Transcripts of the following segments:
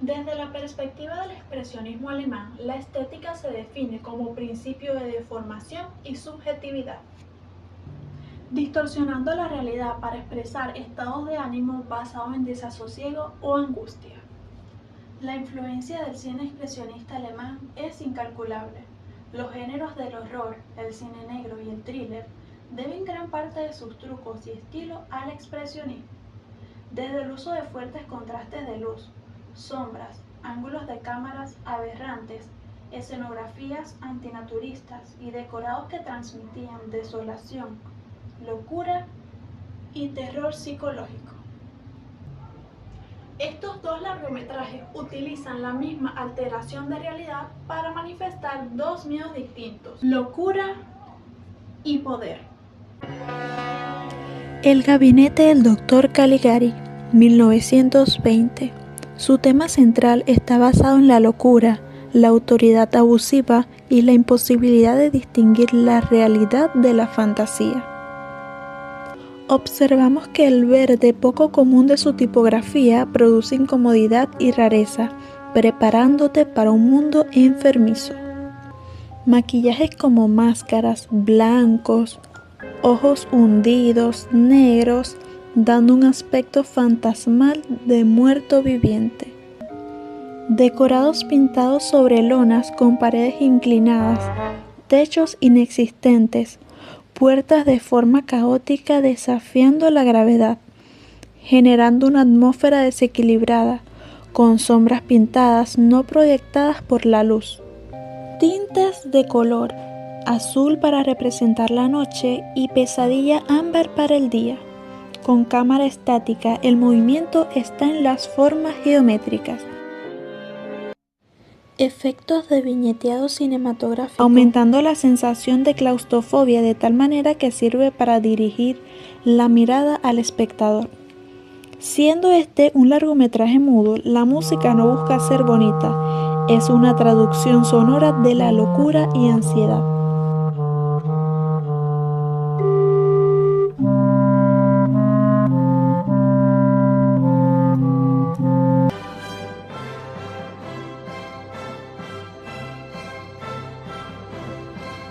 Desde la perspectiva del expresionismo alemán, la estética se define como principio de deformación y subjetividad, distorsionando la realidad para expresar estados de ánimo basados en desasosiego o angustia. La influencia del cine expresionista alemán es incalculable. Los géneros del horror, el cine negro y el thriller deben gran parte de sus trucos y estilo al expresionismo. Desde el uso de fuertes contrastes de luz, sombras, ángulos de cámaras aberrantes, escenografías antinaturistas y decorados que transmitían desolación, locura y terror psicológico. Estos dos largometrajes utilizan la misma alteración de realidad para manifestar dos miedos distintos: locura y poder. El gabinete del Dr. Caligari, 1920. Su tema central está basado en la locura, la autoridad abusiva y la imposibilidad de distinguir la realidad de la fantasía. Observamos que el verde poco común de su tipografía produce incomodidad y rareza, preparándote para un mundo enfermizo. Maquillajes como máscaras, blancos, ojos hundidos, negros, dando un aspecto fantasmal de muerto viviente. Decorados pintados sobre lonas con paredes inclinadas, techos inexistentes, puertas de forma caótica desafiando la gravedad, generando una atmósfera desequilibrada, con sombras pintadas no proyectadas por la luz. Tintes de color, azul para representar la noche y pesadilla ámbar para el día. Con cámara estática, el movimiento está en las formas geométricas. Efectos de viñeteado cinematográfico, aumentando la sensación de claustrofobia de tal manera que sirve para dirigir la mirada al espectador. Siendo este un largometraje mudo, la música no busca ser bonita, es una traducción sonora de la locura y ansiedad.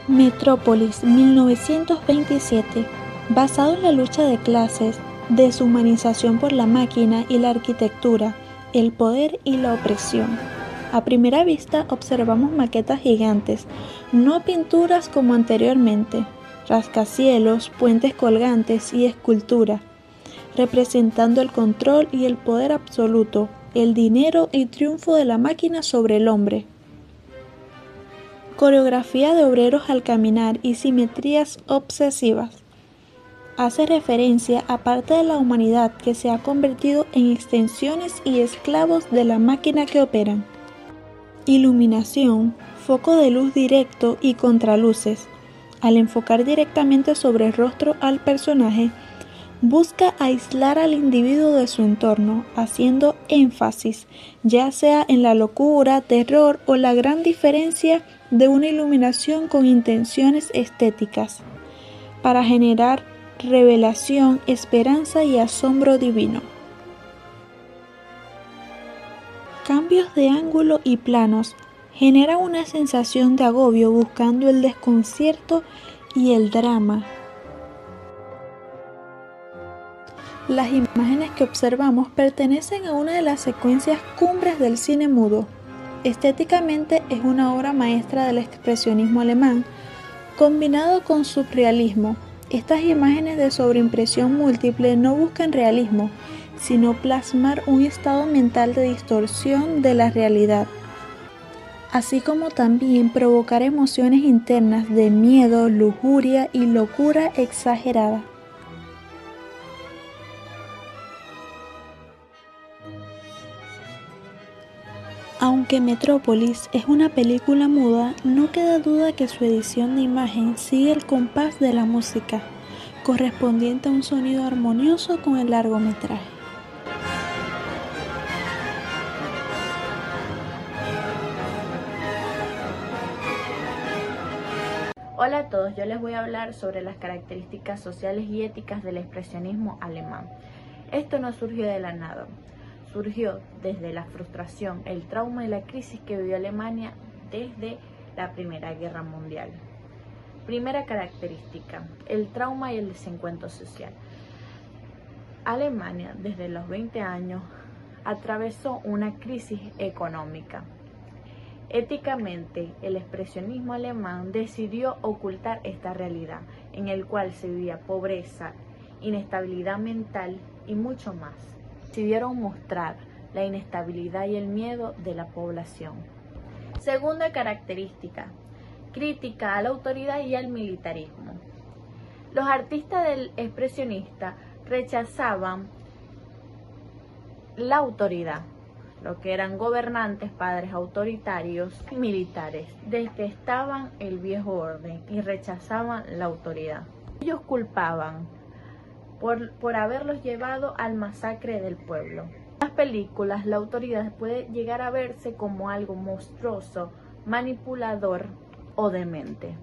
Metrópolis, 1927, basado en la lucha de clases, deshumanización por la máquina y la arquitectura, el poder y la opresión. A primera vista observamos maquetas gigantes, no pinturas como anteriormente, rascacielos, puentes colgantes y escultura, representando el control y el poder absoluto, el dinero y triunfo de la máquina sobre el hombre. Coreografía de obreros al caminar y simetrías obsesivas. Hace referencia a parte de la humanidad que se ha convertido en extensiones y esclavos de la máquina que operan. Iluminación, foco de luz directo y contraluces. Al enfocar directamente sobre el rostro al personaje, busca aislar al individuo de su entorno, haciendo énfasis, ya sea en la locura, terror o la gran diferencia de una iluminación con intenciones estéticas, para generar revelación, esperanza y asombro divino. Cambios de ángulo y planos generan una sensación de agobio buscando el desconcierto y el drama. Las imágenes que observamos pertenecen a una de las secuencias cumbres del cine mudo. Estéticamente es una obra maestra del expresionismo alemán, combinado con surrealismo. Estas imágenes de sobreimpresión múltiple no buscan realismo, sino plasmar un estado mental de distorsión de la realidad, así como también provocar emociones internas de miedo, lujuria y locura exagerada. Aunque Metrópolis es una película muda, no queda duda que su edición de imagen sigue el compás de la música, correspondiente a un sonido armonioso con el largometraje. Hola a todos, yo les voy a hablar sobre las características sociales y éticas del expresionismo alemán. Esto no surgió de la nada. surgió desde la frustración, el trauma y la crisis que vivió Alemania desde la Primera Guerra Mundial. Primera característica, el trauma y el desencuentro social. Alemania, desde los 20 años, atravesó una crisis económica. Éticamente, el expresionismo alemán decidió ocultar esta realidad, en el cual se vivía pobreza, inestabilidad mental y mucho más. Decidieron mostrar la inestabilidad y el miedo de la población. Segunda característica, crítica a la autoridad y al militarismo. Los artistas del expresionista rechazaban la autoridad, lo que eran gobernantes, padres autoritarios y militares, detestaban el viejo orden y rechazaban la autoridad. Ellos culpaban por haberlos llevado al masacre del pueblo. En las películas, la autoridad puede llegar a verse como algo monstruoso, manipulador o demente.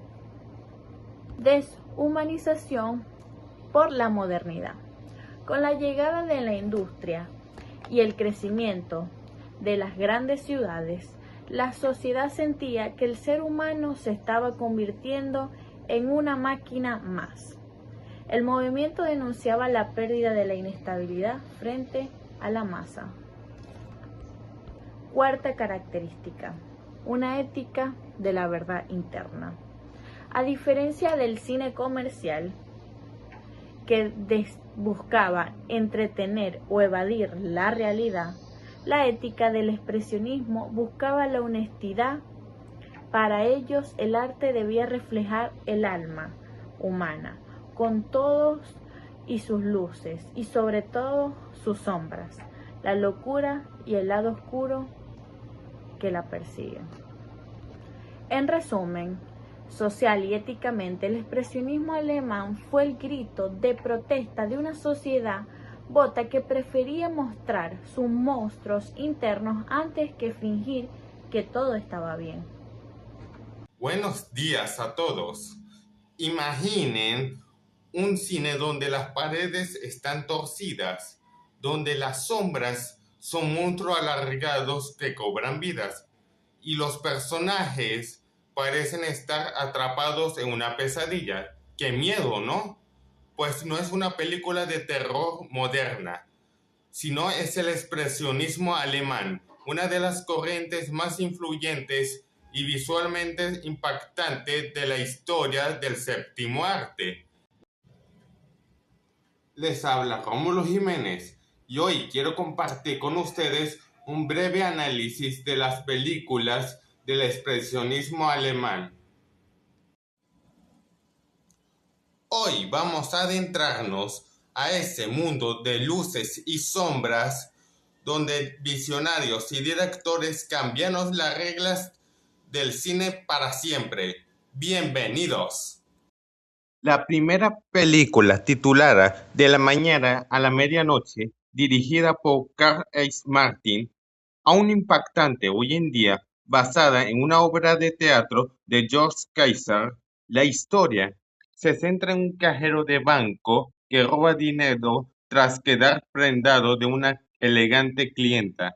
Deshumanización por la modernidad. Con la llegada de la industria y el crecimiento de las grandes ciudades, la sociedad sentía que el ser humano se estaba convirtiendo en una máquina más. El movimiento denunciaba la pérdida de la inestabilidad frente a la masa. Cuarta característica, una ética de la verdad interna. A diferencia del cine comercial, que buscaba entretener o evadir la realidad, la ética del expresionismo buscaba la honestidad. Para ellos, el arte debía reflejar el alma humana, con todos y sus luces, y sobre todo sus sombras, la locura y el lado oscuro que la persiguen. En resumen, social y éticamente, el expresionismo alemán fue el grito de protesta de una sociedad bota que prefería mostrar sus monstruos internos antes que fingir que todo estaba bien. Buenos días a todos. Imaginen un cine donde las paredes están torcidas, donde las sombras son monstruos alargados que cobran vidas y los personajes parecen estar atrapados en una pesadilla. ¡Qué miedo!, ¿no? Pues no es una película de terror moderna, sino es el expresionismo alemán, una de las corrientes más influyentes y visualmente impactantes de la historia del séptimo arte. Les habla Rómulo Jiménez y hoy quiero compartir con ustedes un breve análisis de las películas del expresionismo alemán. Hoy vamos a adentrarnos a ese mundo de luces y sombras donde visionarios y directores cambiaron las reglas del cine para siempre. ¡Bienvenidos! La primera película, titulada De la mañana a la medianoche, dirigida por Karl Heinz Martin, aún impactante hoy en día, basada en una obra de teatro de George Kaiser. La historia se centra en un cajero de banco que roba dinero tras quedar prendado de una elegante clienta.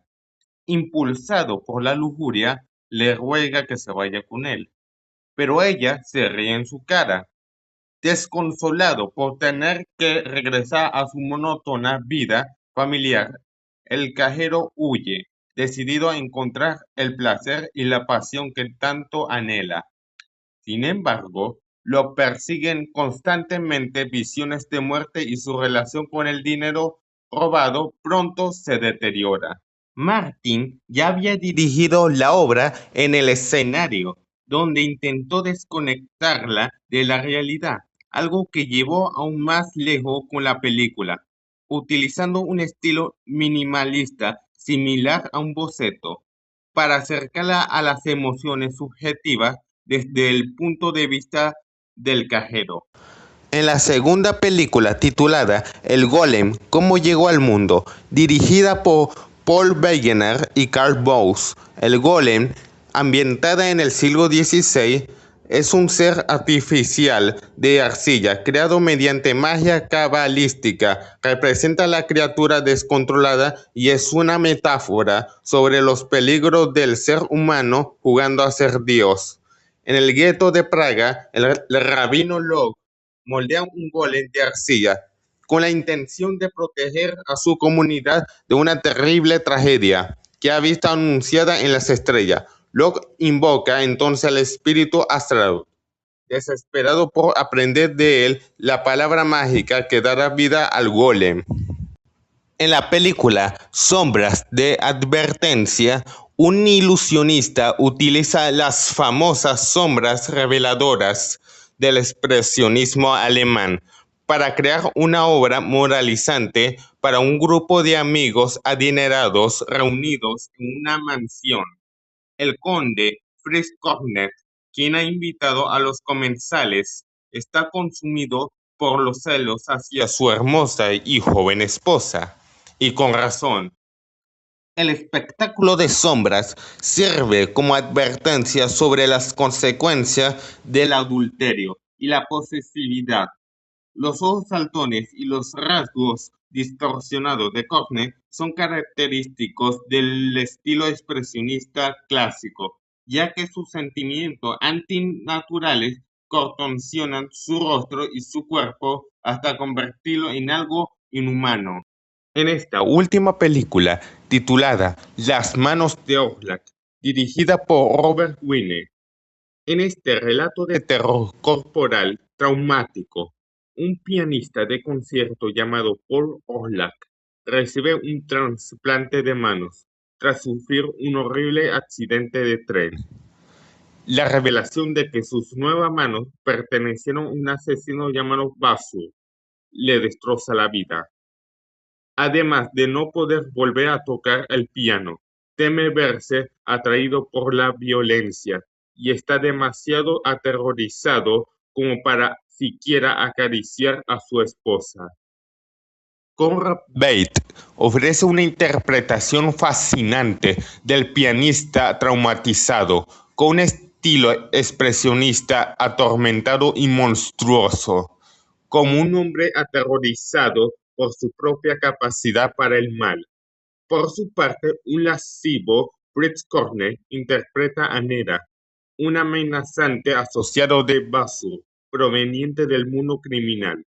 Impulsado por la lujuria, le ruega que se vaya con él, pero ella se ríe en su cara. Desconsolado por tener que regresar a su monótona vida familiar, el cajero huye, decidido a encontrar el placer y la pasión que tanto anhela. Sin embargo, lo persiguen constantemente visiones de muerte y su relación con el dinero robado pronto se deteriora. Martin ya había dirigido la obra en el escenario, donde intentó desconectarla de la realidad, algo que llevó aún más lejos con la película, utilizando un estilo minimalista similar a un boceto, para acercarla a las emociones subjetivas desde el punto de vista del cajero. En la segunda película, titulada El Golem, ¿Cómo llegó al mundo?, dirigida por Paul Wegener y Karl Bose, El Golem, ambientada en el siglo XVI, es un ser artificial de arcilla creado mediante magia cabalística. Representa a la criatura descontrolada y es una metáfora sobre los peligros del ser humano jugando a ser Dios. En el gueto de Praga, el rabino Log moldea un golem de arcilla con la intención de proteger a su comunidad de una terrible tragedia que ha visto anunciada en las estrellas. Locke invoca entonces al espíritu astral, desesperado por aprender de él la palabra mágica que dará vida al golem. En la película Sombras de Advertencia, un ilusionista utiliza las famosas sombras reveladoras del expresionismo alemán para crear una obra moralizante para un grupo de amigos adinerados reunidos en una mansión. El conde Fritz Cornet, quien ha invitado a los comensales, está consumido por los celos hacia su hermosa y joven esposa. Y con razón. El espectáculo de sombras sirve como advertencia sobre las consecuencias del adulterio y la posesividad. Los ojos saltones y los rasgos distorsionados de Cornet son característicos del estilo expresionista clásico, ya que sus sentimientos antinaturales contorsionan su rostro y su cuerpo hasta convertirlo en algo inhumano. En esta última película, titulada Las manos de Orlak, dirigida por Robert Wiene, en este relato de terror corporal traumático, un pianista de concierto llamado Paul Orlak recibe un trasplante de manos tras sufrir un horrible accidente de tren. La revelación de que sus nuevas manos pertenecieron a un asesino llamado Basur le destroza la vida. Además de no poder volver a tocar el piano, teme verse atraído por la violencia y está demasiado aterrorizado como para siquiera acariciar a su esposa. Conrad Veidt ofrece una interpretación fascinante del pianista traumatizado, con un estilo expresionista atormentado y monstruoso, como un hombre aterrorizado por su propia capacidad para el mal. Por su parte, un lascivo Fritz Cornet interpreta a Nera, un amenazante asociado de Basur, proveniente del mundo criminal,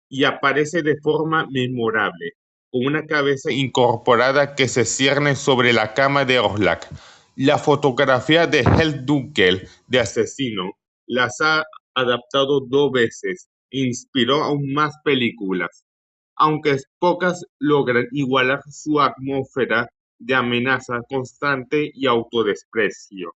y aparece de forma memorable, con una cabeza incorporada que se cierne sobre la cama de Orlak. La fotografía de Helmut Dunkel, de Asesino, las ha adaptado 2 veces e inspiró aún más películas, aunque pocas logran igualar su atmósfera de amenaza constante y autodesprecio.